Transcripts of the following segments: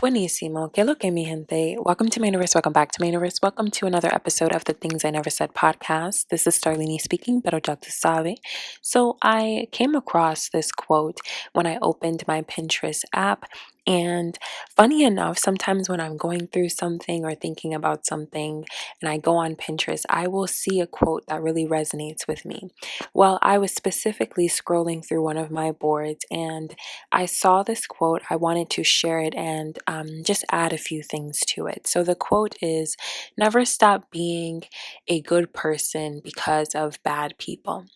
Buenísimo. ¿Qué lo que, mi gente? Welcome to my universe. Welcome back to my universe. Welcome to another episode of the Things I Never Said podcast. This is Starlini speaking, pero ya tú sabe. So I came across this quote when I opened my Pinterest app. And funny enough, sometimes when I'm going through something or thinking about something and I go on Pinterest, I will see a quote that really resonates with me. Well, I was specifically scrolling through one of my boards and I saw this quote. I wanted to share it and just add a few things to it. So the quote is, "Never stop being a good person because of bad people."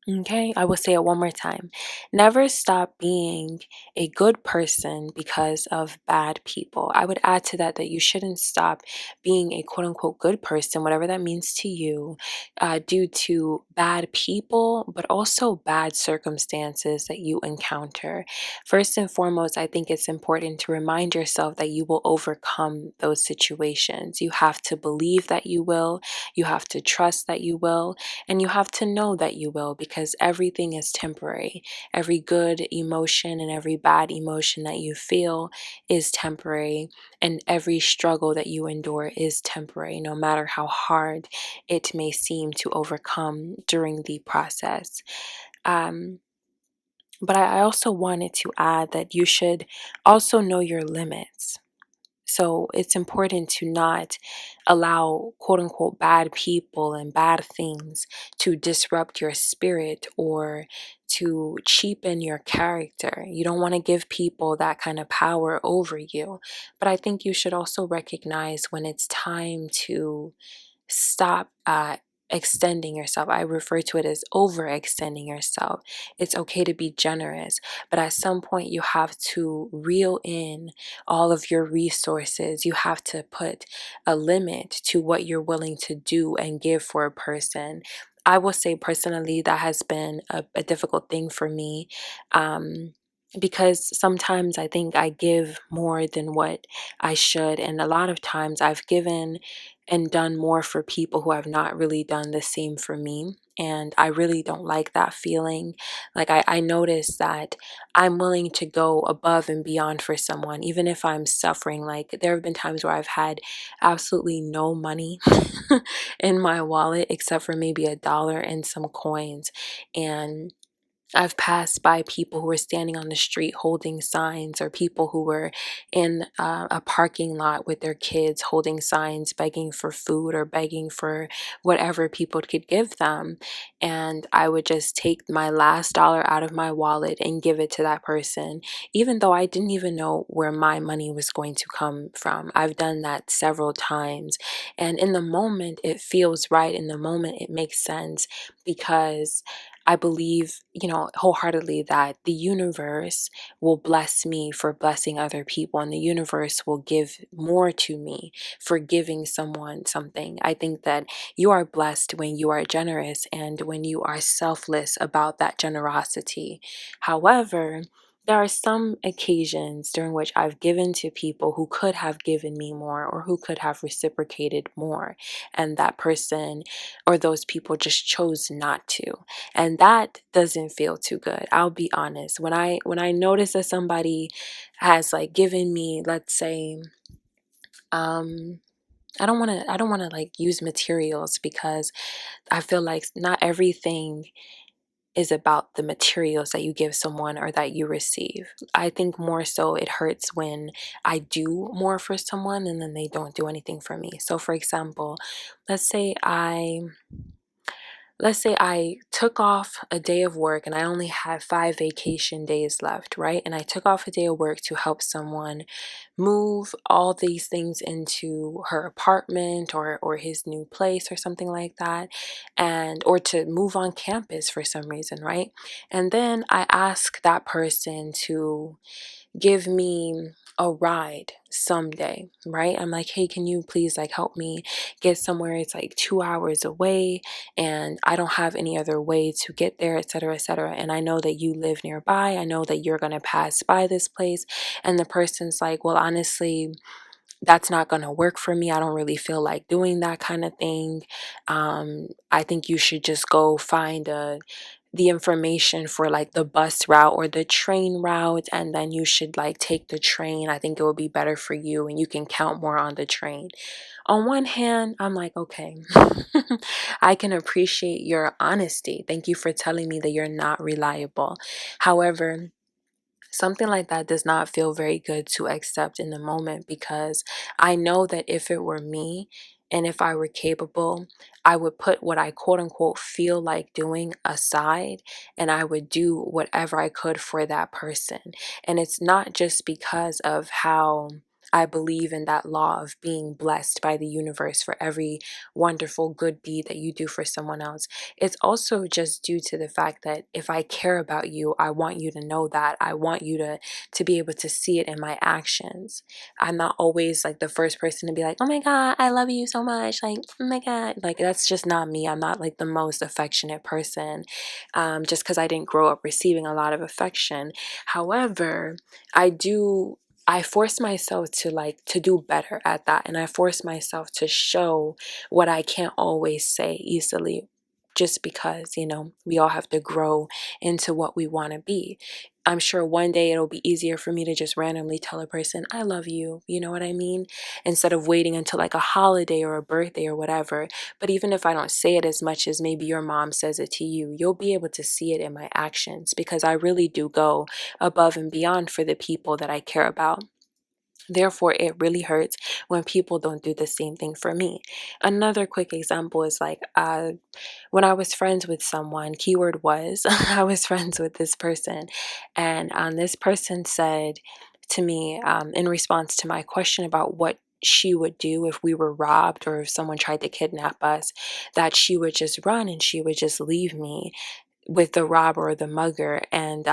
Okay, I will say it one more time. Never stop being a good person because of bad people. I would add to that you shouldn't stop being a quote unquote good person, whatever that means to you, due to bad people, but also bad circumstances that you encounter. First and foremost, I think it's important to remind yourself that you will overcome those situations. You have to believe that you will, you have to trust that you will, and you have to know that you will, because everything is temporary. Every good emotion and every bad emotion that you feel is temporary. And every struggle that you endure is temporary, no matter how hard it may seem to overcome during the process. Um, but I also wanted to add that you should also know your limits. So it's important to not allow quote unquote bad people and bad things to disrupt your spirit or to cheapen your character. You don't want to give people that kind of power over you. But I think you should also recognize when it's time to stop extending yourself. I refer to it as overextending yourself. It's okay to be generous, but at some point you have to reel in all of your resources. You have to put a limit to what you're willing to do and give for a person. I will say personally that has been a difficult thing for me. Because sometimes I think I give more than what I should, and a lot of times I've given and done more for people who have not really done the same for me. And I really don't like that feeling. Like, I notice that I'm willing to go above and beyond for someone, even if I'm suffering. Like, there have been times where I've had absolutely no money in my wallet except for maybe $1 and some coins. And I've passed by people who were standing on the street holding signs, or people who were in a parking lot with their kids holding signs, begging for food or begging for whatever people could give them. And I would just take my last dollar out of my wallet and give it to that person, even though I didn't even know where my money was going to come from. I've done that several times. And in the moment, it feels right. In the moment, it makes sense because I believe, wholeheartedly that the universe will bless me for blessing other people, and the universe will give more to me for giving someone something. I think that you are blessed when you are generous and when you are selfless about that generosity. However, there are some occasions during which I've given to people who could have given me more or who could have reciprocated more, and that person or those people just chose not to, and that doesn't feel too good. I'll be honest. When I notice that somebody has like given me, let's say, um I don't want to like use materials, because I feel like not everything is about the materials that you give someone or that you receive. I think more so it hurts when I do more for someone and then they don't do anything for me. So for example, let's say I let's say I took off a day of work and I only had 5 vacation days left, right? And I took off a day of work to help someone move all these things into her apartment or his new place or something like that, and or to move on campus for some reason, right? And then I ask that person to give me a ride someday, right? I'm like, hey, can you please like help me get somewhere? It's like 2 hours away and I don't have any other way to get there, etc., etc. And I know that you live nearby. I know that you're going to pass by this place. And the person's like, well, honestly, that's not going to work for me. I don't really feel like doing that kind of thing. I think you should just go find the information for like the bus route or the train route, and then you should like take the train. I think it would be better for you and you can count more on the train. On one hand, I'm like, okay, I can appreciate your honesty. Thank you for telling me that you're not reliable. However, something like that does not feel very good to accept in the moment, because I know that if it were me and if I were capable, I would put what I quote unquote feel like doing aside, and I would do whatever I could for that person. And it's not just because of how I believe in that law of being blessed by the universe for every wonderful good deed that you do for someone else. It's also just due to the fact that if I care about you, I want you to know that. I want you to be able to see it in my actions. I'm not always like the first person to be like, "Oh my God, I love you so much." Like, "Oh my God." Like, that's just not me. I'm not like the most affectionate person, just because I didn't grow up receiving a lot of affection. However, I do. I force myself to like to do better at that, and I force myself to show what I can't always say easily, just because, we all have to grow into what we want to be. I'm sure one day it'll be easier for me to just randomly tell a person, "I love you." You know what I mean? Instead of waiting until like a holiday or a birthday or whatever. But even if I don't say it as much as maybe your mom says it to you, you'll be able to see it in my actions, because I really do go above and beyond for the people that I care about. Therefore, it really hurts when people don't do the same thing for me. Another quick example is like, when I was friends with someone, keyword was, I was friends with this person, and this person said to me, in response to my question about what she would do if we were robbed or if someone tried to kidnap us, that she would just run and she would just leave me with the robber or the mugger. And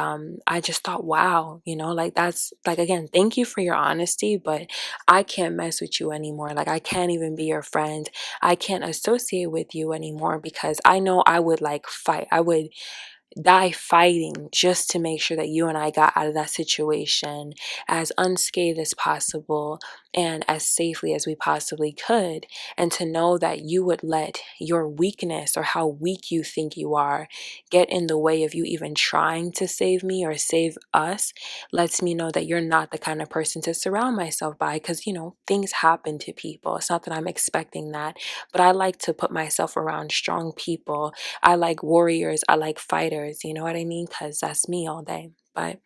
I just thought, wow, like, that's like, again, thank you for your honesty, but I can't mess with you anymore. Like, I can't even be your friend. I can't associate with you anymore, because I know I would like fight. I would die fighting just to make sure that you and I got out of that situation as unscathed as possible and as safely as we possibly could. And to know that you would let your weakness or how weak you think you are get in the way of you even trying to save me or save us lets me know that you're not the kind of person to surround myself by, because things happen to people. It's not that I'm expecting that, but I like to put myself around strong people. I like warriors. I like fighters. You know what I mean? Because that's me all day. But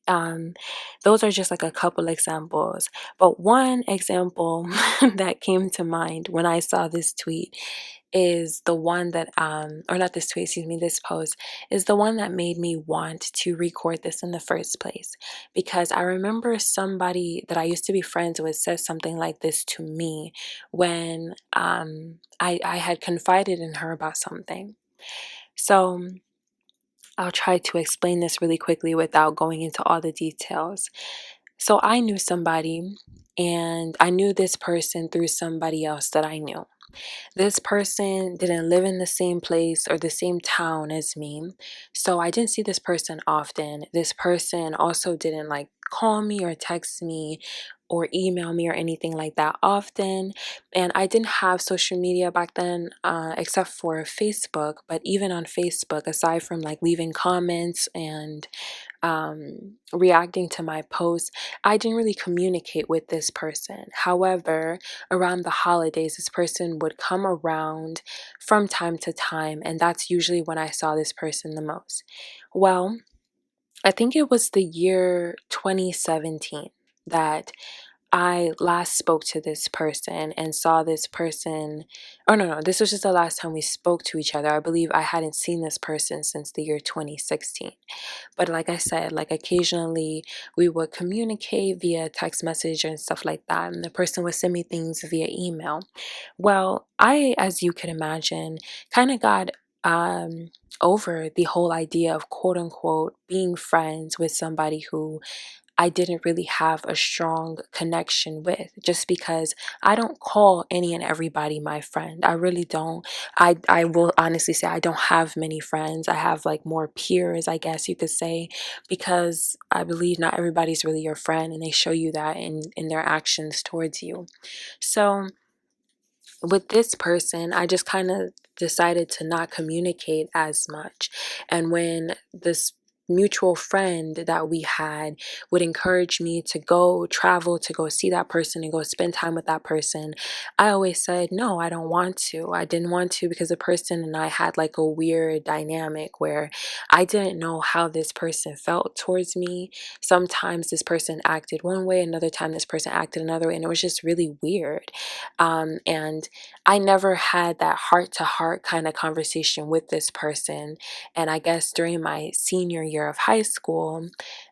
um, those are just like a couple examples. But one example that came to mind when I saw this tweet is the one that, or not this tweet, excuse me, this post is the one that made me want to record this in the first place. Because I remember somebody that I used to be friends with said something like this to me when I had confided in her about something. So I'll try to explain this really quickly without going into all the details. So I knew somebody, and I knew this person through somebody else that I knew. This person didn't live in the same place or the same town as me, so I didn't see this person often. This person also didn't like call me or text me or email me or anything like that often. And I didn't have social media back then, except for Facebook. But even on Facebook, aside from like leaving comments and reacting to my posts, I didn't really communicate with this person. However, around the holidays, this person would come around from time to time, and that's usually when I saw this person the most. Well, I think it was the year 2017 that I last spoke to this person and saw this person. Oh, no, this was just the last time we spoke to each other. I believe I hadn't seen this person since the year 2016. But like I said, like occasionally we would communicate via text message and stuff like that. And the person would send me things via email. Well, I, as you can imagine, kind of got over the whole idea of quote unquote being friends with somebody who I didn't really have a strong connection with, just because I don't call any and everybody my friend. I really don't. I will honestly say I don't have many friends. I have like more peers, I guess you could say, because I believe not everybody's really your friend, and they show you that in their actions towards you. So with this person, I just kind of decided to not communicate as much. And when this mutual friend that we had would encourage me to go travel, to go see that person and go spend time with that person, I always said, no, I don't want to. I didn't want to because the person and I had like a weird dynamic where I didn't know how this person felt towards me. Sometimes this person acted one way, another time this person acted another way, and it was just really weird. And I never had that heart to heart kind of conversation with this person. And I guess during my senior year of high school,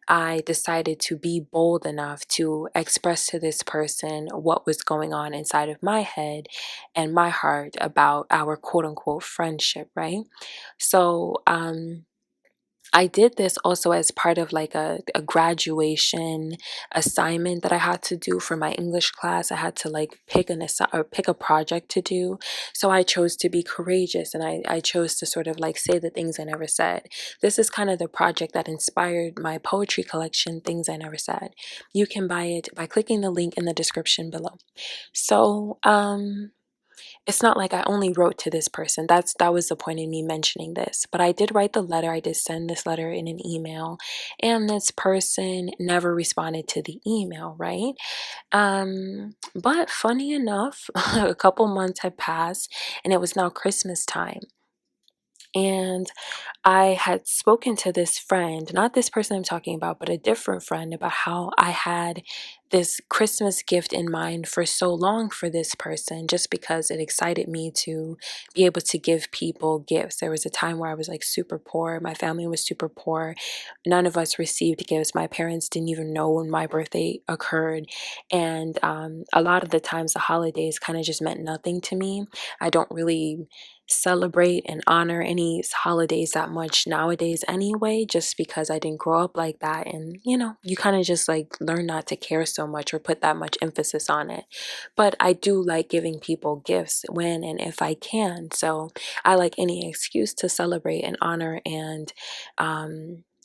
I decided to be bold enough to express to this person what was going on inside of my head and my heart about our quote unquote friendship, right? So, I did this also as part of like a graduation assignment that I had to do for my English class. I had to like pick a project to do. So I chose to be courageous, and I chose to sort of like say the things I never said. This is kind of the project that inspired my poetry collection, Things I Never Said. You can buy it by clicking the link in the description below. So, it's not like I only wrote to this person. That was the point in me mentioning this. But I did write the letter. I did send this letter in an email, and this person never responded to the email, right? But funny enough, a couple months had passed and it was now Christmas time. And I had spoken to this friend, not this person I'm talking about, but a different friend, about how I had this Christmas gift in mind for so long for this person, just because it excited me to be able to give people gifts. There was a time where I was like super poor. My family was super poor. None of us received gifts. My parents didn't even know when my birthday occurred. And a lot of the times, the holidays kind of just meant nothing to me. I don't really celebrate and honor any holidays that much nowadays anyway, just because I didn't grow up like that. And you kind of just like learn not to care so much or put that much emphasis on it. But I do like giving people gifts when and if I can. So I like any excuse to celebrate and honor and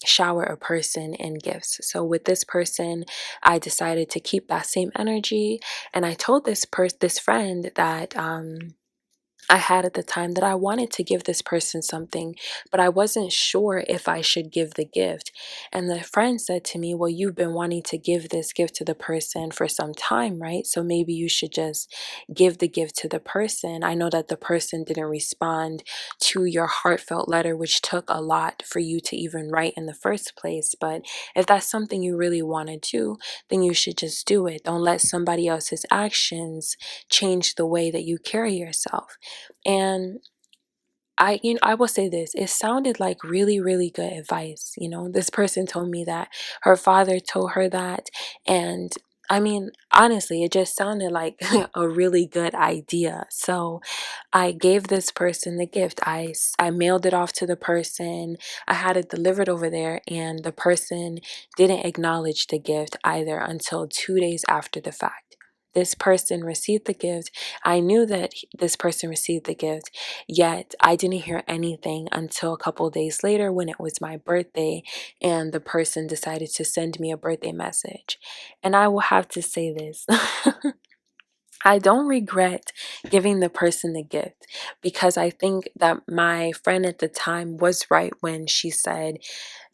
shower a person in gifts. So with this person, I decided to keep that same energy, and I told this friend that I had at the time that I wanted to give this person something, but I wasn't sure if I should give the gift. And the friend said to me, well, you've been wanting to give this gift to the person for some time, right? So maybe you should just give the gift to the person. I know that the person didn't respond to your heartfelt letter, which took a lot for you to even write in the first place. But if that's something you really want to do, then you should just do it. Don't let somebody else's actions change the way that you carry yourself. And I will say this, it sounded like really, really good advice. This person told me that her father told her that. And I mean, honestly, it just sounded like a really good idea. So I gave this person the gift. I mailed it off to the person. I had it delivered over there, and the person didn't acknowledge the gift either until 2 days after the fact. This person received the gift. I knew that this person received the gift, yet I didn't hear anything until a couple days later when it was my birthday and the person decided to send me a birthday message. And I will have to say this. I don't regret giving the person the gift, because I think that my friend at the time was right when she said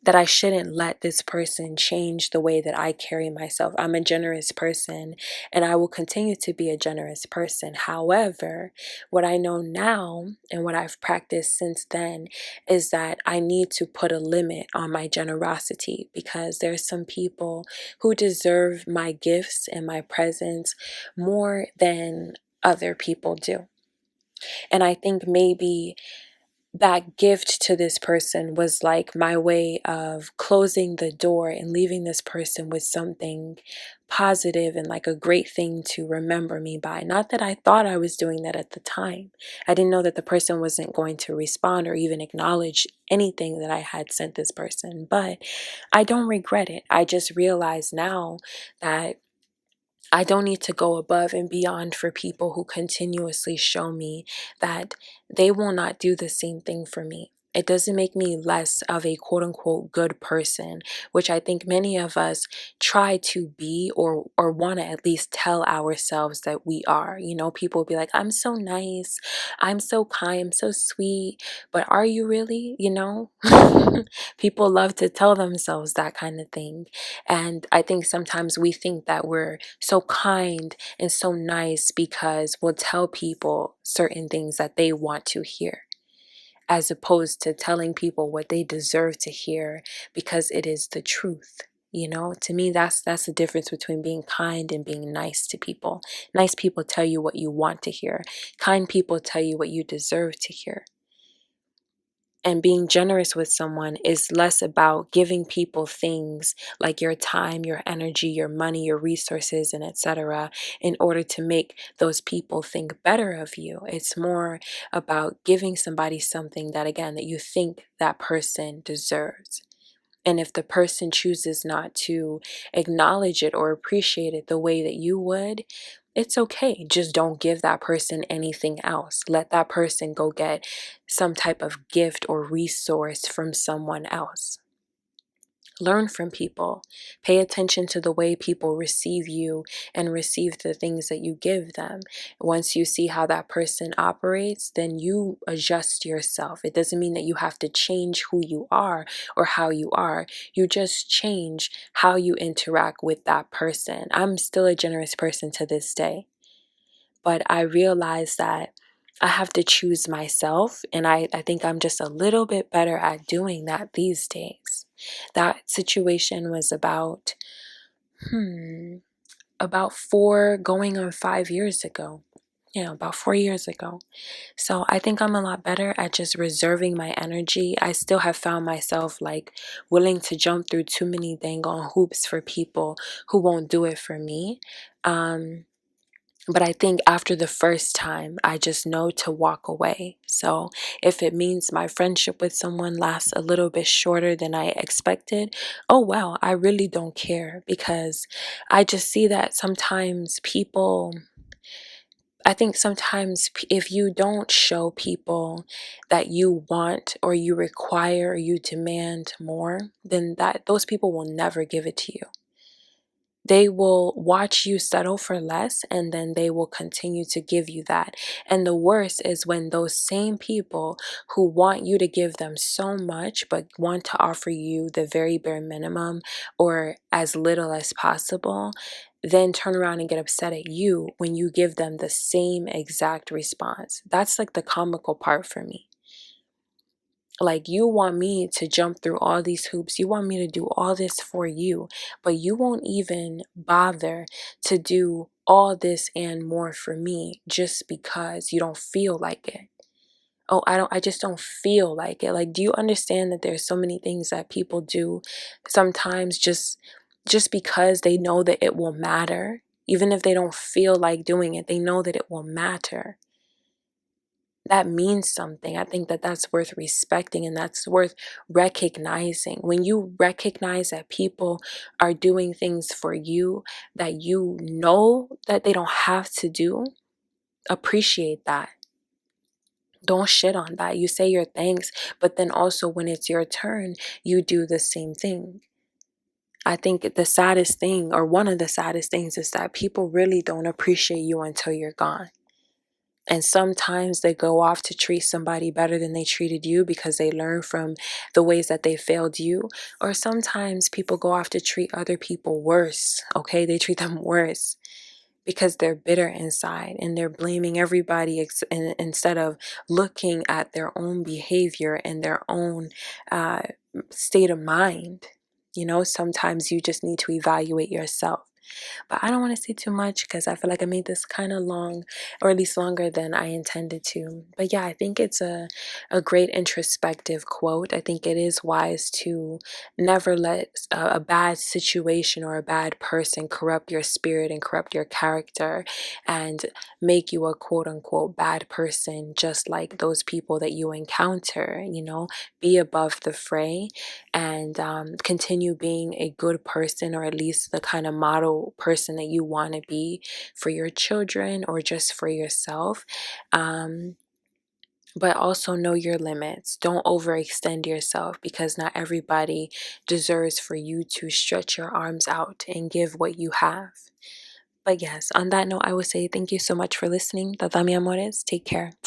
that I shouldn't let this person change the way that I carry myself. I'm a generous person and I will continue to be a generous person. However, what I know now and what I've practiced since then is that I need to put a limit on my generosity, because there's some people who deserve my gifts and my presence more than other people do. And I think maybe that gift to this person was like my way of closing the door and leaving this person with something positive and like a great thing to remember me by. Not that I thought I was doing that at the time. I didn't know that the person wasn't going to respond or even acknowledge anything that I had sent this person, but I don't regret it. I just realize now that I don't need to go above and beyond for people who continuously show me that they will not do the same thing for me. It doesn't make me less of a quote unquote good person, which I think many of us try to be or want to at least tell ourselves that we are. You know, people will be like, I'm so nice, I'm so kind, I'm so sweet. But are you really? You know? People love to tell themselves that kind of thing. And I think sometimes we think that we're so kind and so nice because we'll tell people certain things that they want to hear, as opposed to telling people what they deserve to hear because it is the truth. You know, to me, that's the difference between being kind and being nice to people. Nice people tell you what you want to hear. Kind people tell you what you deserve to hear. And being generous with someone is less about giving people things like your time, your energy, your money, your resources, and etc. in order to make those people think better of you. It's more about giving somebody something that, again, that you think that person deserves. And if the person chooses not to acknowledge it or appreciate it the way that you would, it's okay. Just don't give that person anything else. Let that person go get some type of gift or resource from someone else. Learn from people. Pay attention to the way people receive you and receive the things that you give them. Once you see how that person operates, then you adjust yourself. It doesn't mean that you have to change who you are or how you are. You just change how you interact with that person. I'm still a generous person to this day, but I realize that I have to choose myself, and I think I'm just a little bit better at doing that these days. That situation was about 4 going on 5 years ago. Yeah, about 4 years ago. So I think I'm a lot better at just reserving my energy. I still have found myself like willing to jump through too many dang on hoops for people who won't do it for me. But I think after the first time, I just know to walk away. So if it means my friendship with someone lasts a little bit shorter than I expected, oh well, I really don't care, because I just see that sometimes people, I think sometimes if you don't show people that you want or you require or you demand more, then those people will never give it to you. They will watch you settle for less, and then they will continue to give you that. And the worst is when those same people who want you to give them so much but want to offer you the very bare minimum or as little as possible, then turn around and get upset at you when you give them the same exact response. That's like the comical part for me. Like, you want me to jump through all these hoops, you want me to do all this for you, but you won't even bother to do all this and more for me just because you don't feel like it. Oh, I just don't feel like it. Like, do you understand that there's so many things that people do sometimes just because they know that it will matter? Even if they don't feel like doing it, they know that it will matter. That means something. I think that that's worth respecting, and that's worth recognizing. When you recognize that people are doing things for you that you know that they don't have to do, appreciate that. Don't shit on that. You say your thanks, but then also when it's your turn, you do the same thing. I think the saddest thing, or one of the saddest things, is that people really don't appreciate you until you're gone. And sometimes they go off to treat somebody better than they treated you because they learn from the ways that they failed you. Or sometimes people go off to treat other people worse, okay? They treat them worse because they're bitter inside and they're blaming everybody instead of looking at their own behavior and their own uh, state of mind. You know, sometimes you just need to evaluate yourself. But I don't want to say too much because I feel like I made this kind of long, or at least longer than I intended to. But yeah, I think it's a great introspective quote. I think it is wise to never let a bad situation or a bad person corrupt your spirit and corrupt your character and make you a quote unquote bad person, just like those people that you encounter. You know, be above the fray and continue being a good person, or at least the kind of model person that you want to be for your children or just for yourself. but also know your limits. Don't overextend yourself, because not everybody deserves for you to stretch your arms out and give what you have. But yes, on that note, I would say thank you so much for listening. Tata mi amores. Take care.